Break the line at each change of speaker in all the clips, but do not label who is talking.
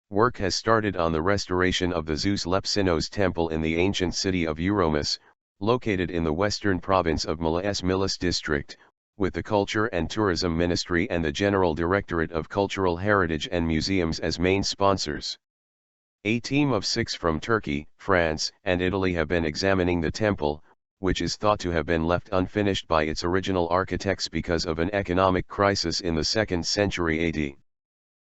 Work has started on the restoration of the Zeus Lepsinos temple in the ancient city of Euromos, located in the western province of Muğla's Milas district, with the Culture and Tourism Ministry and the General Directorate of Cultural Heritage and Museums as main sponsors. A team of 6 from Turkey, France, and Italy have been examining the temple, which is thought to have been left unfinished by its original architects because of an economic crisis in the 2nd century AD.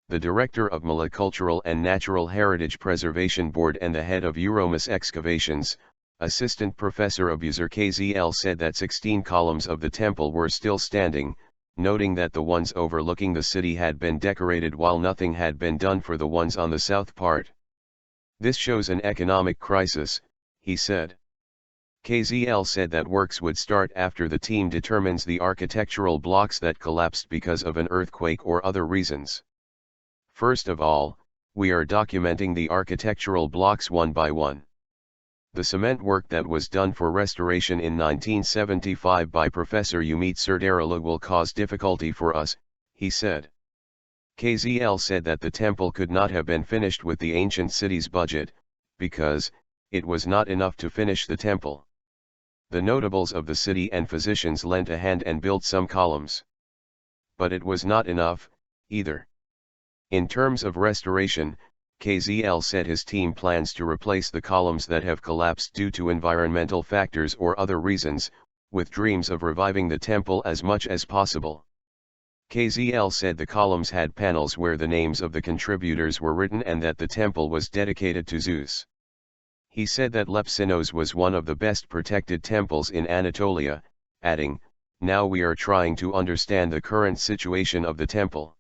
The director of Muğla Cultural and Natural Heritage Preservation Board and the head of Euromos excavations, Assistant Professor Abuzer Kızıl, said that 16 columns of the temple were still standing, noting that the ones overlooking the city had been decorated while nothing had been done for the ones on the south part. This shows an economic crisis, he said. Kızıl said that works would start after the team determines the architectural blocks that collapsed because of an earthquake or other reasons. First of all, we are documenting the architectural blocks one by one. The cement work that was done for restoration in 1975 by Professor Ümit Serdaroğlu will cause difficulty for us, he said. Kızıl said that the temple could not have been finished with the ancient city's budget, because it was not enough to finish the temple. The notables of the city and physicians lent a hand and built some columns. But it was not enough, either. In terms of restoration, Kızıl said his team plans to replace the columns that have collapsed due to environmental factors or other reasons, with dreams of reviving the temple as much as possible. Kızıl said the columns had panels where the names of the contributors were written and that the temple was dedicated to Zeus. He said that Lepsinos was one of the best protected temples in Anatolia, adding, "Now we are trying to understand the current situation of the temple."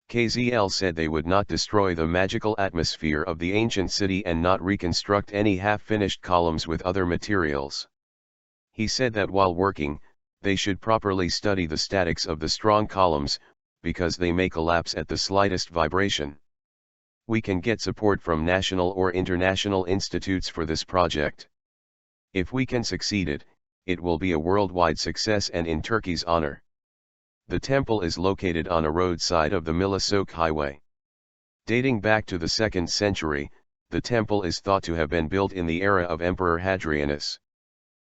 Kızıl said they would not destroy the magical atmosphere of the ancient city and not reconstruct any half-finished columns with other materials. He said that while working, they should properly study the statics of the strong columns, because they may collapse at the slightest vibration. We can get support from national or international institutes for this project. If we can succeed it will be a worldwide success and in Turkey's honor. The temple is located on a roadside of the Milas-Sok highway. Dating back to the 2nd century, the temple is thought to have been built in the era of Emperor Hadrianus.